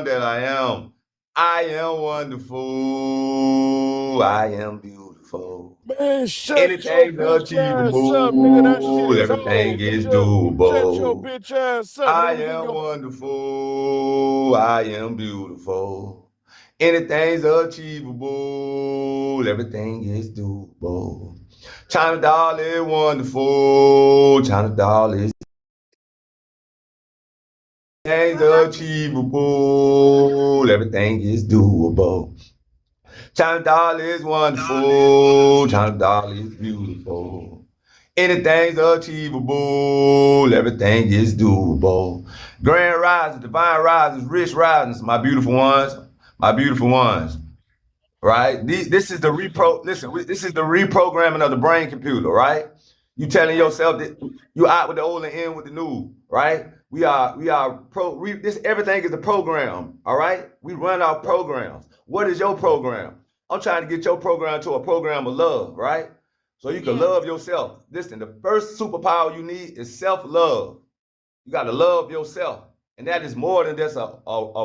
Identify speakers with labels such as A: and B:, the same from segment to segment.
A: that I am. I am wonderful. I am beautiful.
B: Man, shut your
A: Anything's
B: bitch ass up, nigga. That shit
A: achievable.
B: is
A: Everything
B: old,
A: is
B: nigga. Shut your
A: doable.
B: bitch ass up,
A: I
B: nigga. Get
A: am
B: your
A: wonderful. I am beautiful. Anything's achievable. Everything is doable. China doll is wonderful. China doll is things achievable. Everything is doable. China doll is wonderful. China doll is beautiful. Anything's achievable. Everything is doable. Grand risings, divine risings, rich risings, my beautiful ones, my beautiful ones. Right? This is the this is the reprogramming of the brain computer, right? You telling yourself that you out with the old and in with the new, right? This everything is a program, all right? We run our programs. What is your program? I'm trying to get your program to a program of love, right? So you can love yourself. Listen, the first superpower you need is self-love. You got to love yourself. And that is more than just a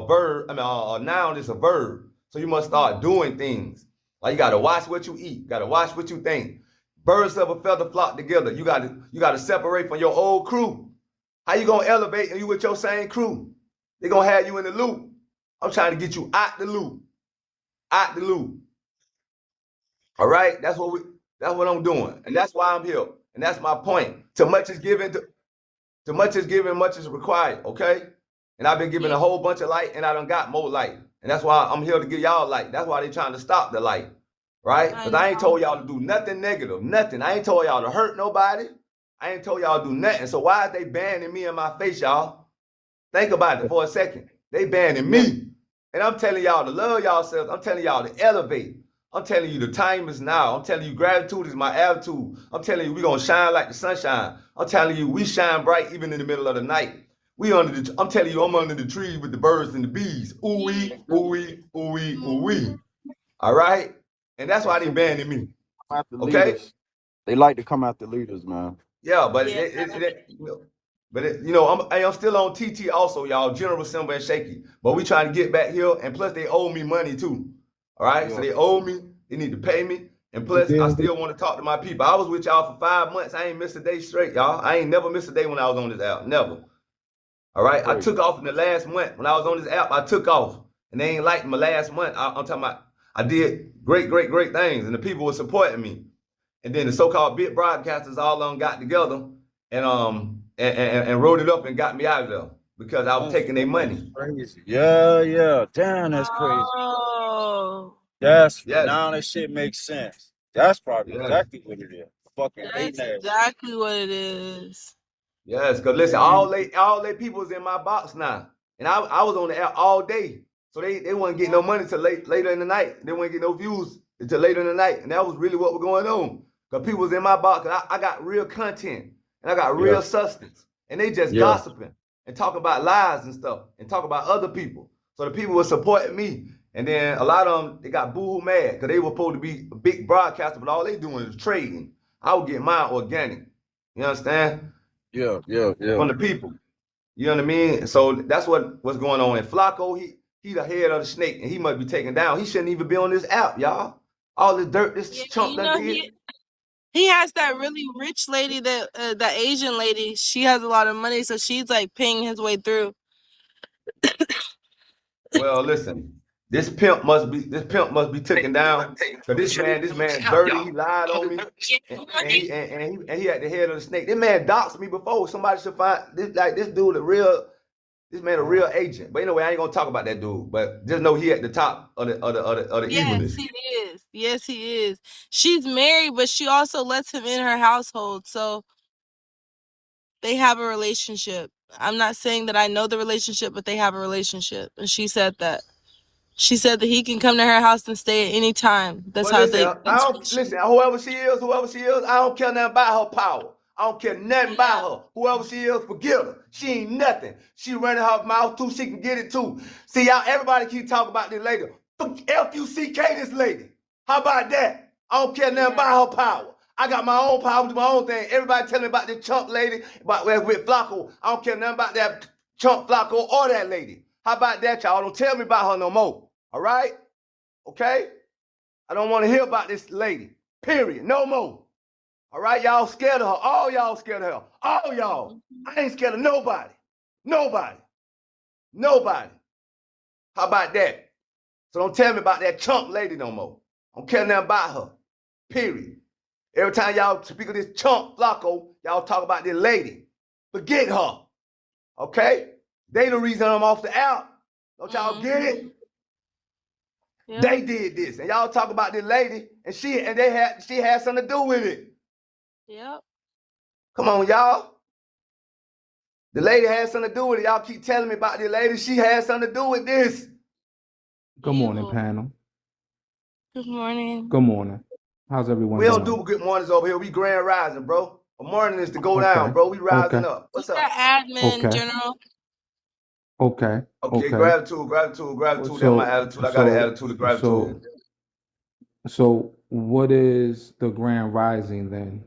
A: verb. I mean, a noun is a verb. So you must start doing things. Like you got to watch what you eat. You got to watch what you think. Birds of a feather flock together. You got to separate from your old crew. How you gonna elevate and you with your same crew? They gonna have you in the loop. I'm trying to get you out the loop. Out the loop. All right? That's what I'm doing. And that's why I'm here. And that's my point. Too much is given too much is given, much is required, okay? And I've been given a whole bunch of light and I done got more light. And that's why I'm here to give y'all light. That's why they trying to stop the light, right? Because I ain't told y'all to do nothing negative, nothing. I ain't told y'all to hurt nobody. I ain't told y'all to do nothing. So why is they banning me in my face, y'all? Think about it for a second. They banning me. And I'm telling y'all to love yourselves. I'm telling y'all to elevate. I'm telling you the time is now. I'm telling you gratitude is my attitude. I'm telling you we gonna shine like the sunshine. I'm telling you we shine bright even in the middle of the night. I'm telling you I'm under the tree with the birds and the bees. Ooh wee, ooh wee, ooh wee, ooh wee. All right? And that's why they banning me.
B: after
A: Okay?
B: leaders. They like to come after leaders, man.
A: Yeah, but I'm still on TT also, y'all. General Simba and Shaky, but we trying to get back here, and plus they owe me money too. All right, so
B: Yeah.
A: they owe me. They need to pay me, and plus I still want to talk to my people. I was with y'all for 5 months. I ain't missed a day straight, y'all. I ain't never missed a day when I was on this app. Never. All right, I took off in the last month when I was on this app. I took off, and they ain't like my last month. I'm talking about I did great, great, great things, and the people were supporting me. And then the so-called big broadcasters all on got together and wrote it up and got me out of there because I was taking their money.
B: Crazy. Yeah, yeah. Damn, that's crazy.
C: Oh,
B: That's
A: Yes,
B: now that shit makes sense. That's probably
A: yes,
B: exactly what it is. Fucking
C: that's
B: hating ass.
C: exactly what it is.
A: yes. Cause listen, all they people was in my box now, and I was on the app all day, so they wouldn't get no money till later in the night. They wouldn't get no views until later in the night, and that was really what was going on. Cause people was in my box. I got real content and I got
B: Yeah,
A: real substance, and they just
B: yeah.
A: gossiping and talk about lies and stuff and talk about other people. So the people were supporting me, and then a lot of them they got boohoo mad because they were supposed to be a big broadcaster, but all they doing is trading. I would get mine organic. You understand?
B: Yeah, yeah, yeah.
A: From the people. You know what I mean? So that's what's going on. And Flacco, he the head of the snake, and he must be taken down. He shouldn't even be on this app, y'all. All this dirt
C: Yeah,
A: this chump done did.
C: he has that really rich lady that Asian lady. She has a lot of money, so she's like paying his way through.
A: Well, listen, this pimp must be taken down. Cause this man dirty. He lied on me, and he at the head of the snake. This man doxed me before. Somebody should find this dude this man a real agent. But anyway, I ain't gonna talk about that dude. But just know he at the top of the
C: Yes,
A: evilness.
C: he is. Yes, he is. She's married, but she also lets him in her household, so they have a relationship. I'm not saying that I know the relationship, but they have a relationship, and she said that. She said that he can come to her house and stay at any time. That's
A: Well,
C: how
A: listen,
C: they.
A: I don't listen. Whoever she is, I don't care nothing about her power. I don't care nothing about her. Whoever she is, forget her. She ain't nothing. She running her mouth too. She can get it too. See, y'all, everybody keep talking about this lady. F-U-C-K this lady. How about that? I don't care nothing about her power. I got my own power, do my own thing. Everybody telling me about this chump lady, about with Flacco. I don't care nothing about that chump Flacco or that lady. How about that, y'all? Don't tell me about her no more. All right? Okay? I don't want to hear about this lady. Period. No more. All right? Y'all scared of her. All y'all scared of her. All y'all. I ain't scared of nobody. Nobody. Nobody. How about that? So don't tell me about that chump lady no more. I don't care nothing about her. Period. Every time y'all speak of this chump Flacco, y'all talk about this lady. Forget her. Okay? They the reason I'm off the app. Don't y'all get it?
C: Yep.
A: They did this. And y'all talk about this lady, and she had something to do with it.
C: Yep.
A: Come on, y'all. The lady had something to do with it. Y'all keep telling me about this lady. She had something to do with this.
D: Good morning,
C: Evil.
D: panel.
C: Good morning.
D: Good morning. How's everyone
A: We don't
D: doing?
A: do good mornings over here. We grand rising, bro. A morning is to go down, bro. We rising up. What's
C: You're
A: up?
C: admin,
D: Okay.
C: General.
D: Okay.
A: Okay, gratitude. That's my attitude. I got an attitude of gratitude.
D: So what is the grand rising then?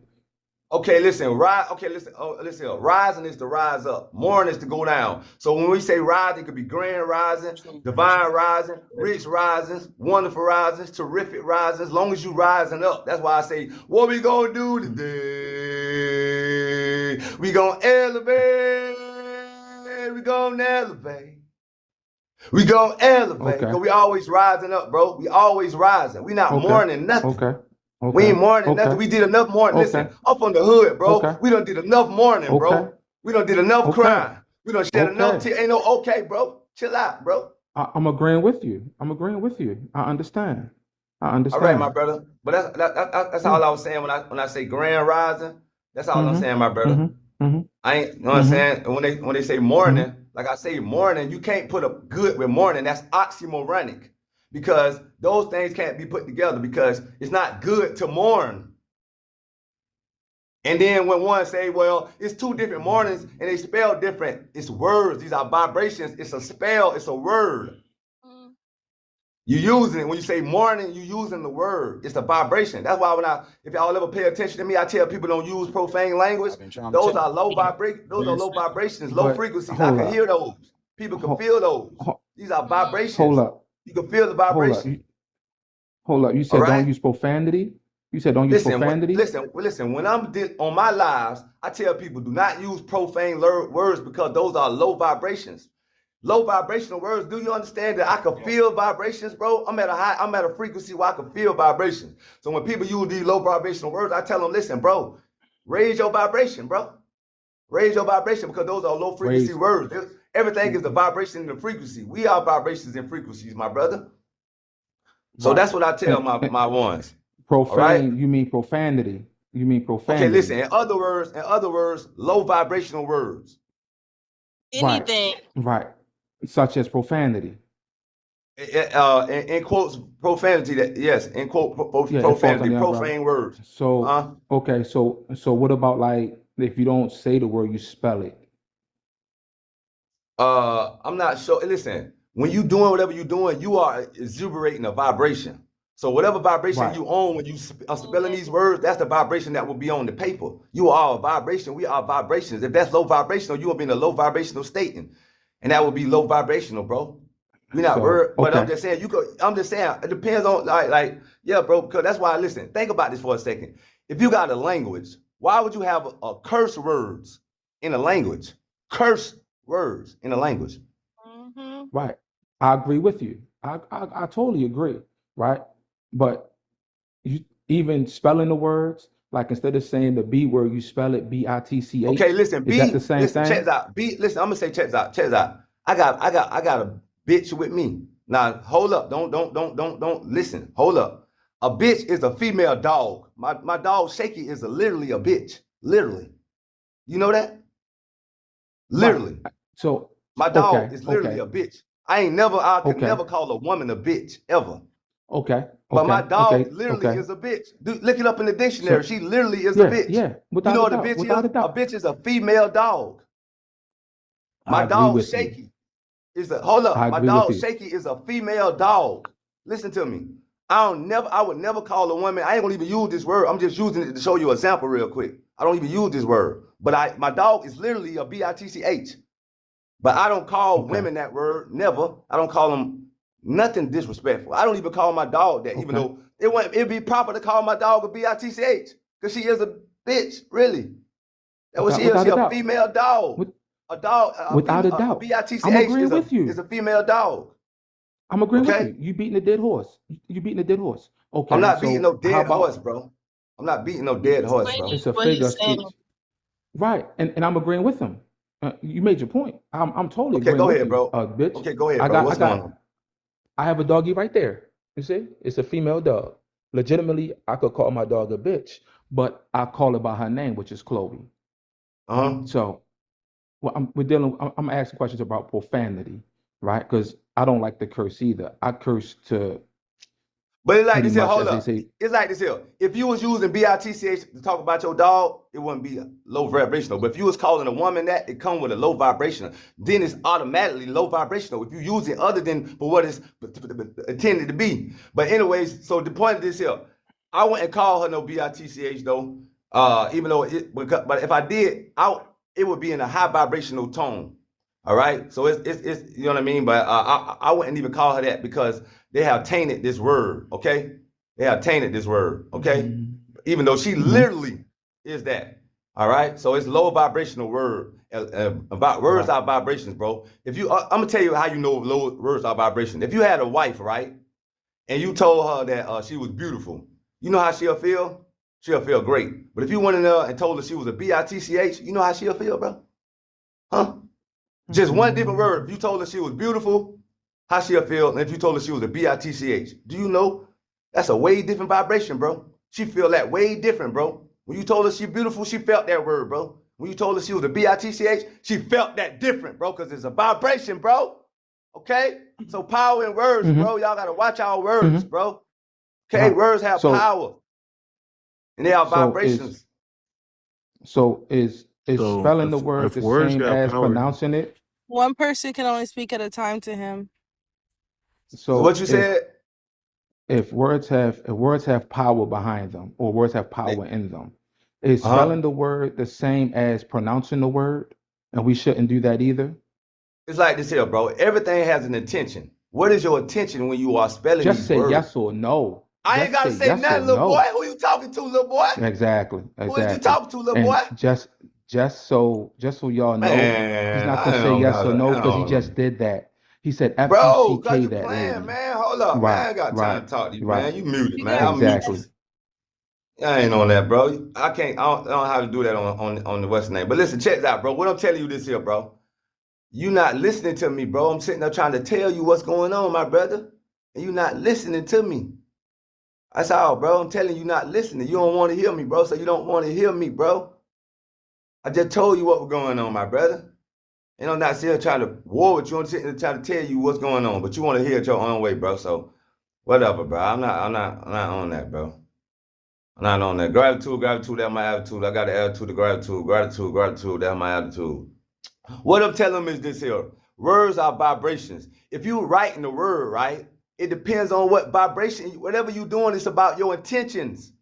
A: Okay, listen. Listen. Rising is to rise up. Morning is to go down. So when we say rise, it could be grand rising, divine rising, rich risings, wonderful risings, terrific risings. As long as you rising up. That's why I say, what we gonna do today? We gonna elevate. We gonna elevate. We gonna elevate.
D: Okay.
A: Cause we always rising up, bro. We always rising. We not mourning nothing.
D: Okay.
A: We ain't mourning nothing. We did enough mourning. Listen, up on the hood, bro. We done did enough mourning, bro. We done did enough crying. We done shed enough tears. Ain't no okay, bro. Chill out, bro.
D: I'm agreeing with you. I understand.
A: All right, my brother. But that's all I was saying when I say grand rising. That's all I'm saying, my brother. I ain't, you know what I'm saying? And when they say morning, like I say morning, you can't put a good with morning. That's oxymoronic, because those things can't be put together, because it's not good to mourn. And then when one say, well, it's two different mornings and they spell different, it's words. These are vibrations. It's a spell. It's a word. You using it when you say morning. You using the word. It's a vibration. That's why if y'all ever pay attention to me, I tell people don't use profane language. Those are low vibrations. Those are low vibrations, low frequencies. I can hear those. People can feel those. These are vibrations.
D: Hold up.
A: You can feel the vibration.
D: Hold up. You said don't use profanity. You said don't use profanity.
A: Listen. When I'm on my lives, I tell people do not use profane words, because those are low vibrations. Low vibrational words. Do you understand that I can feel vibrations, bro? I'm at a frequency where I can feel vibrations. So when people use these low vibrational words, I tell them, listen, bro, raise your vibration, bro. Raise your vibration, because those are low frequency words. Everything is the vibration and the frequency. We are vibrations and frequencies, my brother. So that's what I tell my ones.
D: Profane,
A: right?
D: You mean profanity.
A: Okay, listen, in other words, low vibrational words.
C: Anything.
D: Right. Such as profanity.
A: In quotes, profanity. In quote, profanity, profane words.
D: So, okay, so what about, like, if you don't say the word, you spell it?
A: I'm not sure. Listen, when you doing whatever you're doing, you are exuberating a vibration. So whatever vibration you own when you are spelling these words, that's the vibration that will be on the paper. You are a vibration. We are vibrations. If that's low vibrational, you will be in a low vibrational state, and that will be low vibrational, bro. We're not but I'm just saying I'm just saying it depends on yeah, bro. Because that's why, listen, think about this for a second. If you got a language, why would you have a curse words in a language? Curse words in a language.
D: Right. I agree with you. I totally agree. Right. But you even spelling the words, like instead of saying the B word, you spell it BITCH.
A: Okay, listen,
D: is that the same thing?
A: Check out. Listen, I'm gonna say check out. I got a bitch with me. Now hold up. Don't listen. Hold up. A bitch is a female dog. My dog Shaky is literally a bitch. Literally. You know that? Literally.
D: Right. So
A: my dog is literally a bitch. I could never call a woman a bitch ever.
D: Okay.
A: But my dog literally is a bitch. Look it up in the dictionary. She literally is a bitch.
D: Yeah.
A: You know what a bitch is? A bitch is a female dog. My dog Shaky is my dog Shaky is a female dog. Listen to me. I would never call a woman. I ain't gonna even use this word. I'm just using it to show you an example real quick. I don't even use this word. But my dog is literally a BITCH. But I don't call
D: Okay.
A: women that word. Never. I don't call them nothing disrespectful. I don't even call my dog that, even
D: Okay.
A: though it'd be proper to call my dog a bitch, because she is a bitch, really. That's what she is.
D: Without
A: She
D: a
A: a
D: doubt.
A: female dog.
D: With,
A: A dog,
D: without a
A: a
D: doubt.
A: bitch
D: I'm agreeing with
A: is
D: you.
A: a female dog.
D: I'm agreeing with
A: Okay?
D: you. You beating a dead horse. You beating a dead horse.
A: I'm
D: Okay.
A: not beating no
D: So how
A: dead horse,
D: about
A: bro. I'm not beating no dead horse, bro.
C: Explaining
D: it's a
C: what
D: figure
C: he's
D: of
C: saying.
D: speech? Right. And I'm agreeing with him. You made your point. I'm totally
A: Okay,
D: agreeing
A: go
D: with
A: ahead,
D: you,
A: bro.
D: bitch.
A: Okay, go ahead,
D: I
A: bro.
D: got I
A: What's going
D: got
A: on?
D: I have a doggy right there. You see? It's a female dog. Legitimately, I could call my dog a bitch, but I call her by her name, which is Chloe.
A: Uh-huh.
D: So, well, I'm asking questions about profanity, right? Because I don't like to curse either. I curse to
A: But it's like
D: pretty
A: this here,
D: much,
A: hold
D: as they
A: up.
D: say,
A: It's like this here. If you was using bitch to talk about your dog, it wouldn't be low vibrational. But if you was calling a woman that, it come with a low vibrational. Then it's automatically low vibrational. If you use it other than for what it's intended to be. But anyways, so the point of this here, I wouldn't call her no bitch though. Even though but if I did, it would be in a high vibrational tone. All right, so it's you know what I mean. But I wouldn't even call her that because they have tainted this word. Okay, they have tainted this word. Okay, even though she
D: hmm
A: literally is that. All right, so it's low vibrational word. About words
D: right.
A: are vibrations, bro. If you, I'm gonna tell you how you know low words are vibrations. If you had a wife, right, and you told her that she was beautiful, you know how she'll feel? She'll feel great. But if you went in there and told her she was a bitch, you know how she'll feel, bro? Huh? Just one different
D: Mm,
A: word. If you told her she was beautiful, how she'll feel, and if you told her she was a bitch, do you know that's a way different vibration, bro? She feel that way different, bro. When you told her she beautiful, she felt that word, bro. When you told her she was a bitch, she felt that different, bro, because it's a vibration, bro. Okay? So power in words,
D: hmm
A: bro. Y'all gotta watch our words,
D: hmm
A: bro. Okay?
D: Right.
A: Words have
D: So
A: power and they are
D: so is
A: vibrations.
D: is
E: So
D: spelling the word
E: if
D: the
E: words
D: same
E: got
D: as
E: power,
D: pronouncing it?
C: One person can only speak at a time to him.
A: What
D: So
A: you said?
D: if words have power behind them or words have power in them, is
A: Uh-huh.
D: spelling the word the same as pronouncing the word? And we shouldn't do that either.
A: It's like this here, bro. Everything has an intention. What is your intention when you are spelling
D: Just
A: these
D: say
A: words?
D: yes or no.
A: I ain't
D: Just
A: gotta
D: say
A: say
D: yes or
A: nothing, little boy.
D: no.
A: Who you talking to, little boy?
D: Exactly,
A: Who is you
D: exactly.
A: talking to, little
D: And
A: boy?
D: just so y'all know, he's
A: Man,
D: not gonna say yes or no
A: I
D: because he
A: don't know.
D: just did that. He said
A: Bro, cause
D: F-U-C-K
A: you
D: that
A: playing,
D: lady.
A: man. Hold up, man. I
D: Right,
A: ain't got
D: right,
A: time to talk to you,
D: right.
A: man. You muted,
C: You
A: man.
C: gotta
A: I'm mute
C: be
A: you.
D: Exactly.
A: I ain't on that, bro. I can't. I don't know how to do that on the Western name. But listen, check this out, bro. What I'm telling you this here, bro. You not listening to me, bro. I'm sitting there trying to tell you what's going on, my brother, and you not listening to me. That's all, bro. I'm telling you, not listening. You don't want to hear me, bro. So you don't want to hear me, bro. I just told you what was going on, my brother. And I'm not sitting here trying to war with you. I'm sitting here trying to tell you what's going on, but you want to hear it your own way, bro. So whatever, bro. I'm not on that, bro. I'm not on that. Gratitude, that's my attitude. I got the attitude of gratitude, that's my attitude. What I'm telling them is this here. Words are vibrations. If you writing the word, right, it depends on what vibration, whatever you're doing, it's about your intentions.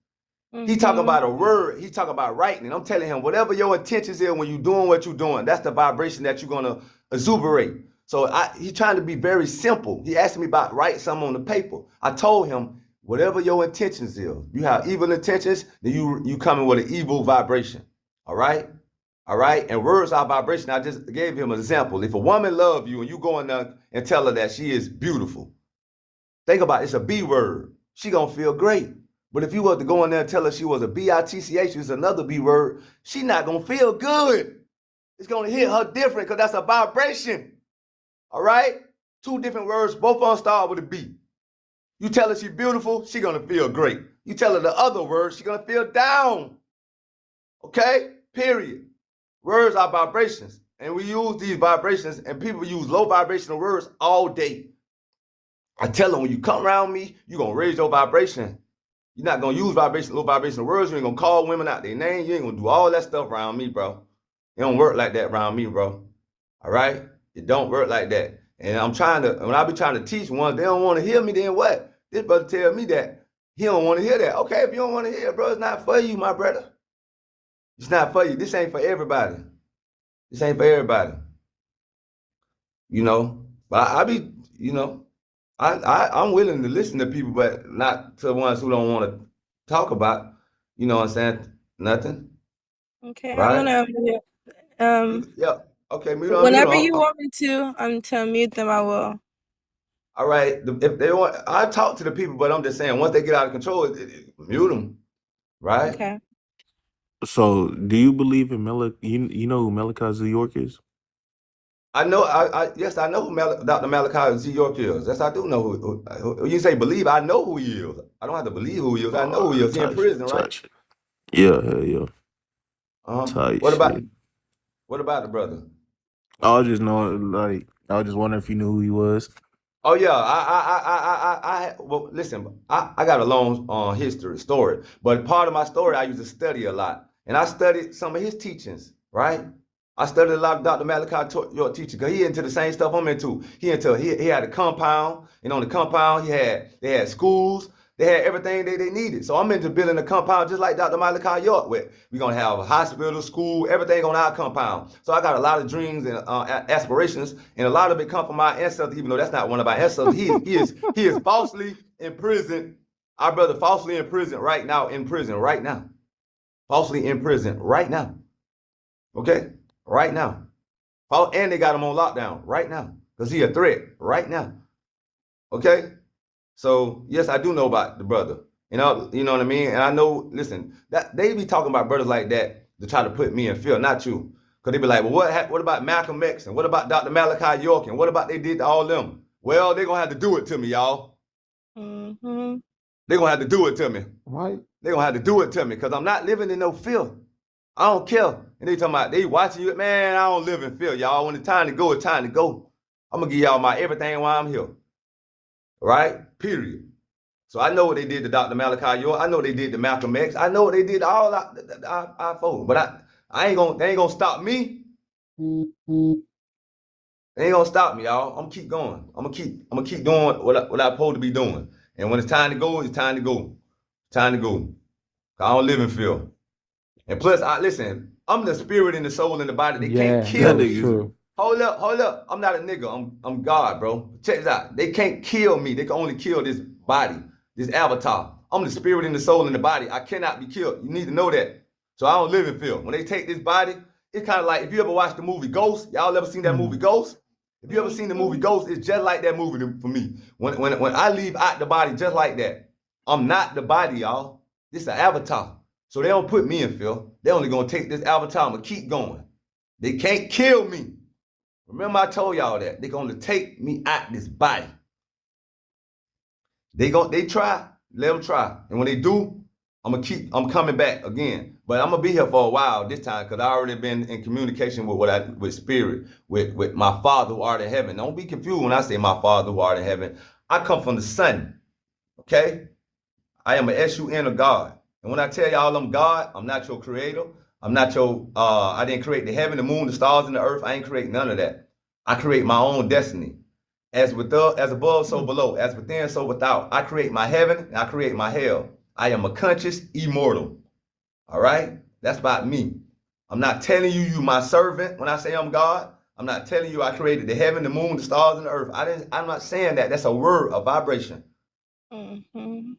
A: He talking
C: Mm-hmm.
A: about a word. He talking about writing. And I'm telling him, whatever your intentions is when you're doing what you're doing, that's the vibration that you're gonna exuberate. So he trying to be very simple. He asked me about writing something on the paper. I told him, whatever your intentions is, you have evil intentions, then you coming with an evil vibration. All right? All right? And words are vibration. I just gave him an example. If a woman love you and you go in there and tell her that she is beautiful, think about it, it's a B word. She gonna feel great. But if you was to go in there and tell her she was a bitch, it's another B word, she not gonna feel good. It's gonna hit her different because that's a vibration. All right? Two different words, both on start with a B. You tell her she's beautiful, she gonna feel great. You tell her the other word, she gonna feel down. Okay? Period. Words are vibrations. And we use these vibrations, and people use low vibrational words all day. I tell them when you come around me, you're gonna raise your vibration. You're not gonna use low vibrational words. You ain't gonna call women out their name. You ain't gonna do all that stuff around me, bro. It don't work like that around me, bro. All right? It don't work like that. And when I be trying to teach ones, they don't want to hear me, then what? This brother tell me that he don't want to hear that. Okay, if you don't want to hear it, bro, it's not for you, my brother. It's not for you. This ain't for everybody. This ain't for everybody. you know. But I be, you know, I'm willing to listen to people, but not to the ones who don't want to talk about, you know what I'm saying? Nothing,
C: Okay, I'm
A: right?
C: gonna
A: Yeah. Okay, mute on, mute
C: whenever
A: on.
C: you want me to mute them, I will.
A: All right. If they want, I talk to the people, but I'm just saying, once they get out of control, mute them, right?
C: Okay.
E: So, do you believe in You know who Malachi Z. York is?
A: I know. Yes, I know who Dr. Malachi Z. York is. Yes, I do know who. You say believe? I know who he is. I don't have to believe who he is. I know who he is. He in
E: Touch,
A: prison, right?
E: touch. Yeah, hell yeah.
A: Uh-huh.
E: Tight
A: What about
E: shit.
A: what about the brother?
E: I was just knowing, like, I was just wondering if you knew who he was.
A: Oh yeah, well, listen, I got a long story, but part of my story I used to study a lot, and I studied some of his teachings, right? I studied a lot of Dr. Malachi your teaching because he into the same stuff I'm into. He had a compound, and on the compound they had schools, they had everything they needed. So I'm into building a compound just like Dr. Malachi York. Where we're gonna have a hospital, school, everything on our compound. So I got a lot of dreams and aspirations, and a lot of it come from my ancestors. Even though that's not one of my ancestors, he is falsely imprisoned. Our brother falsely in prison right now. Falsely in prison right now. Okay, right now. And they got him on lockdown right now because he a threat right now. Okay. So yes, I do know about the brother. You know what I mean? And I know, listen, that they be talking about brothers like that to try to put me in fear, not you. Because they be like, well, what about Malcolm X and what about Dr. Malachi York and what about they did to all them? Well, they're gonna have to do it to me, y'all.
C: Mm-hmm.
A: They're gonna have to do it to me.
D: Right.
A: They're gonna have to do it to me because I'm not living in no fear. I don't care. And they talking about they watching you, man. I don't live in fear, y'all. When it's time to go, it's time to go. I'm gonna give y'all my everything while I'm here. Right? Period. So I know what they did to Dr. Malachi York. I know what they did to Malcolm X. I know what they did to all our folks. But they ain't gonna stop me. They ain't gonna stop me, y'all. I'm gonna keep going. I'm gonna keep doing what I'm supposed to be doing. And when it's time to go, it's time to go. It's time to go. I don't live in fear. And plus, listen, I'm the spirit and the soul and the body. They can't
D: Yeah,
A: kill
E: That
D: that
A: me.
D: is
E: nigga,
D: true.
A: Hold up. I'm not a nigga. I'm God, bro. Check this out. They can't kill me. They can only kill this body, this avatar. I'm the spirit and the soul and the body. I cannot be killed. You need to know that. So I don't live in fear. When they take this body, it's kind of like if you ever watched the movie Ghost. Y'all ever seen that movie Ghost? If you ever seen the movie Ghost, it's just like that movie for me. When I leave out the body just like that, I'm not the body, y'all. This is an avatar. So they don't put me in fear. They only gonna take this avatar. I'm gonna keep going. They can't kill me. Remember I told y'all that. They're gonna take me out this body. They try, let them try. And when they do, I'm coming back again. But I'm gonna be here for a while this time because I already been in communication with spirit, with my Father who art in heaven. Don't be confused when I say my Father who art in heaven. I come from the Son. Okay? I am a S-U-N of God. And when I tell y'all I'm God, I'm not your creator. I'm not your I didn't create the heaven, the moon, the stars, and the earth. I ain't create none of that. I create my own destiny. As above, so below. As within, so without. I create my heaven and I create my hell. I am a conscious immortal. All right? That's about me. I'm not telling you my servant when I say I'm God. I'm not telling you I created the heaven, the moon, the stars, and the earth. I'm not saying that. That's a word, a vibration.
C: Mm-hmm.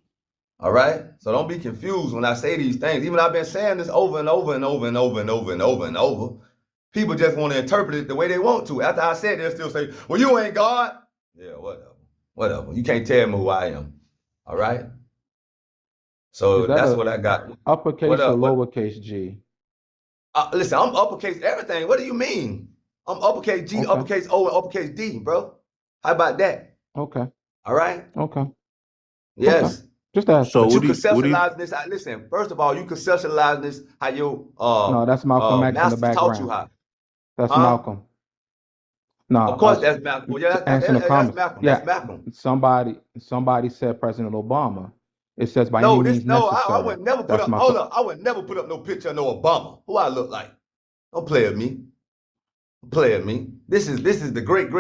A: All right? So don't be confused when I say these things. Even I've been saying this over and over and over and over and over and over and over. People just want to interpret it the way they want to. After I said, they'll still say, well, you ain't God. Yeah, whatever. Whatever. You can't tell me who I am. All right?
D: Is
A: So
D: that
A: that's
D: a
A: what I got. What
D: uppercase or
A: up?
D: lowercase G?
A: Listen, I'm uppercase everything. What do you mean? I'm uppercase G,
D: Okay.
A: uppercase O, and uppercase D, bro. How about that?
D: Okay.
A: All right?
D: Okay. Okay.
A: Yes.
D: Just asking.
E: so
A: But you
E: what do you,
A: conceptualize this. Listen, first of all, you conceptualize this how your
D: No, that's Malcolm X in the
A: masters taught you
D: background.
A: how.
D: That's
A: Huh?
D: Malcolm. No,
A: Of course,
D: us
A: that's Malcolm. Well, yeah,
D: answering the
A: that's
D: comments.
A: Malcolm. That's
D: Yeah,
A: Malcolm.
D: somebody said President Obama. It says by any
A: No,
D: means
A: I
D: necessary.
A: would never put
D: That's
A: up. Hold
D: Malcolm.
A: up, I would never put up no picture of no Obama. Who I look like? Don't play with me. Don't play with me. This is the great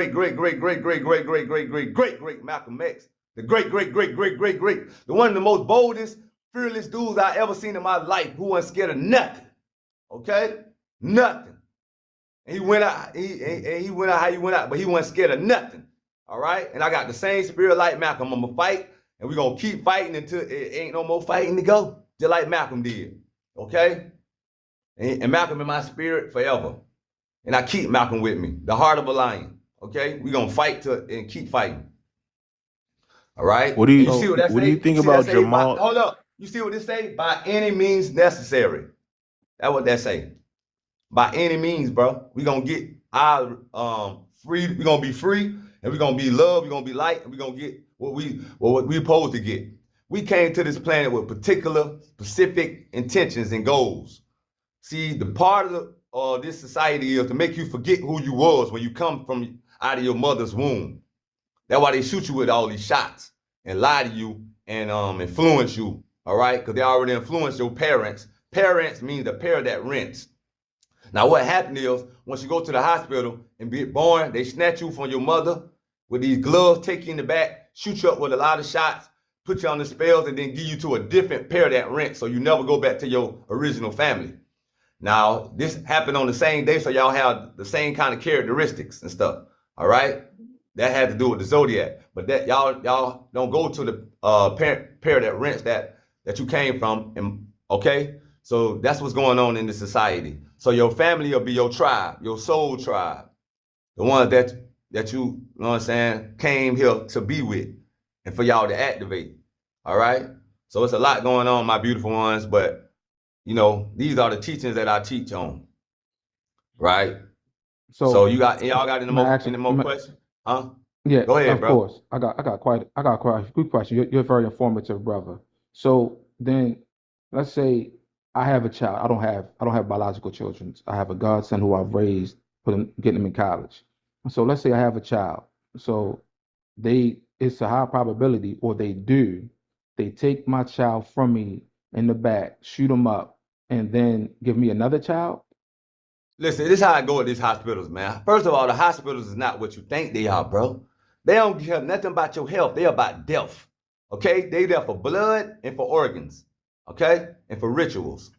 A: Malcolm X. The great. The one of the most boldest, fearless dudes I ever seen in my life who wasn't scared of nothing. Okay? Nothing. And he went out, he went out how he went out, but he wasn't scared of nothing. All right? And I got the same spirit like Malcolm. I'm gonna fight, and we're gonna keep fighting until it ain't no more fighting to go, just like Malcolm did. Okay? And Malcolm in my spirit forever. And I keep Malcolm with me, the heart of a lion. Okay? We're gonna fight and keep fighting. All right?
E: What do
A: And
E: you
A: you see what that
E: what do you
A: say?
E: think
A: You see that
E: about
A: say by,
E: Jamal?
A: hold up. You see what this say? By any means necessary. That's what that say. By any means, bro. We're gonna get our free, we're gonna be free, and we're gonna be love, we're gonna be light, and we're gonna get what we supposed to get. We came to this planet with particular, specific intentions and goals. See, the part of this society is to make you forget who you was when you come from out of your mother's womb. That's why they shoot you with all these shots and lie to you and influence you, all right? Because they already influenced your parents. Parents means the parent that rents. Now, what happened is, once you go to the hospital and be born, they snatch you from your mother with these gloves, take you in the back, shoot you up with a lot of shots, put you on the spells, and then give you to a different pair that rent, so you never go back to your original family. Now, this happened on the same day, so y'all have the same kind of characteristics and stuff. All right, that had to do with the zodiac, but that y'all don't go to the pair that rents that you came from. And okay, so that's what's going on in the society. So your family will be your tribe, your soul tribe, the ones that you know what I'm saying, came here to be with, and for y'all to activate. All right, so it's a lot going on, my beautiful ones, but you know, these are the teachings that I teach on, right? So
D: So
A: y'all got any more questions? Huh?
D: yeah,
A: Go ahead,
D: of
A: bro.
D: course. I got quite a good question. You're a very informative, brother. So then, let's say I have a child. I don't have biological children. I have a godson who I've raised, getting him in college. So let's say I have a child. So it's a high probability, or they take my child from me in the back, shoot him up, and then give me another child.
A: Listen, this is how I go at these hospitals, man. First of all, the hospitals is not what you think they are, bro. They don't care nothing about your health. They're about death. Okay? They there for blood and for organs. Okay? And for rituals.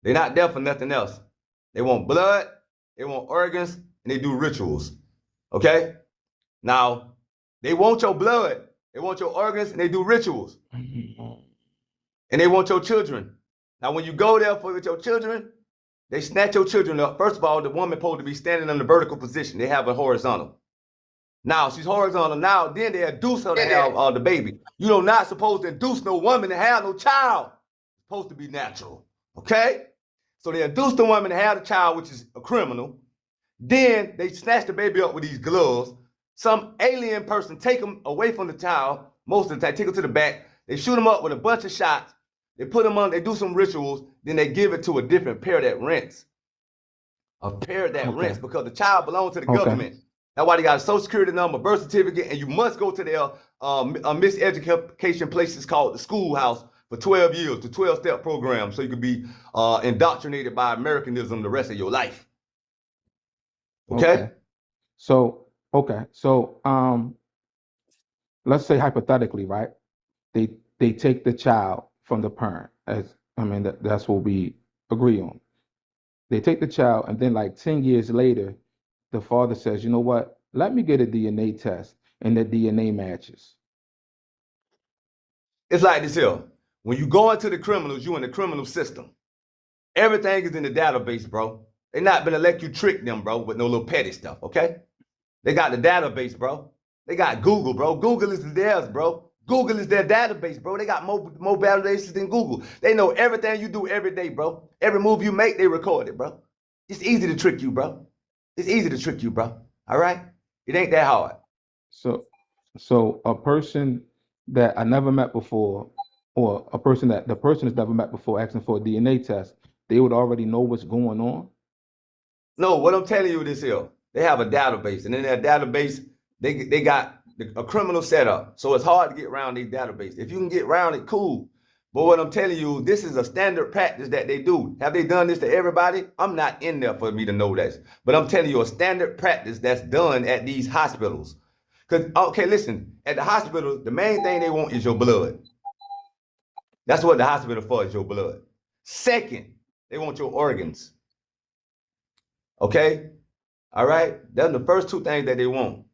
A: They're not there for nothing else. They want blood, they want organs, and they do rituals. Okay? Now, they want your blood, they want your organs, and they do rituals. And they want your children. Now, when you go there with your children, they snatch your children up. First of all, the woman supposed to be standing in the vertical position. They have her horizontal. Now, she's horizontal now, then they induce her to have the baby. You're not supposed to induce no woman to have no child. It's supposed to be natural. Okay? So they induce the woman to have the child, which is a criminal. Then they snatch the baby up with these gloves. Some alien person take them away from the child, most of the time, take them to the back. They shoot them up with a bunch of shots. They put them on, they do some rituals, then they give it to a different pair that rents. A pair that rents, because the child belongs to the government. That's why they got a social security number, birth certificate, and you must go to their miseducation places called the schoolhouse for 12 years, the 12-step program, so you can be indoctrinated by Americanism the rest of your life. Okay?
D: So let's say hypothetically, right? They take the child from the parent, that's what we agree on. They take the child, and then like 10 years later, the father says, you know what? Let me get a DNA test, and the DNA matches.
A: It's like this here. When you go into the criminals, you in the criminal system. Everything is in the database, bro. They're not gonna let you trick them, bro, with no little petty stuff, okay? They got the database, bro. They got Google, bro. Google is theirs, bro. Google is their database, bro. They got more databases than Google. They know everything you do every day, bro. Every move you make, they record it, bro. It's easy to trick you, bro. It's easy to trick you, bro. All right? It ain't that hard.
D: So a person that I never met before, or a person that the person has never met before, asking for a DNA test, they would already know what's going on.
A: No, what I'm telling you this here, they have a database, and in that database, they got a criminal setup. So it's hard to get around these database. If you can get around it, cool. But what I'm telling you, this is a standard practice that they do. Have they done this to everybody? I'm not in there for me to know that. But I'm telling you, a standard practice that's done at these hospitals. Because, okay, listen, at the hospital, the main thing they want is your blood. That's what the hospital for, is your blood. Second, they want your organs. Okay? All right? That's the first two things that they want.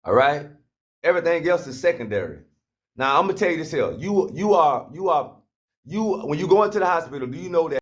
A: All right? Everything else is secondary. Now I'm gonna tell you this here. You when you go into the hospital, do you know that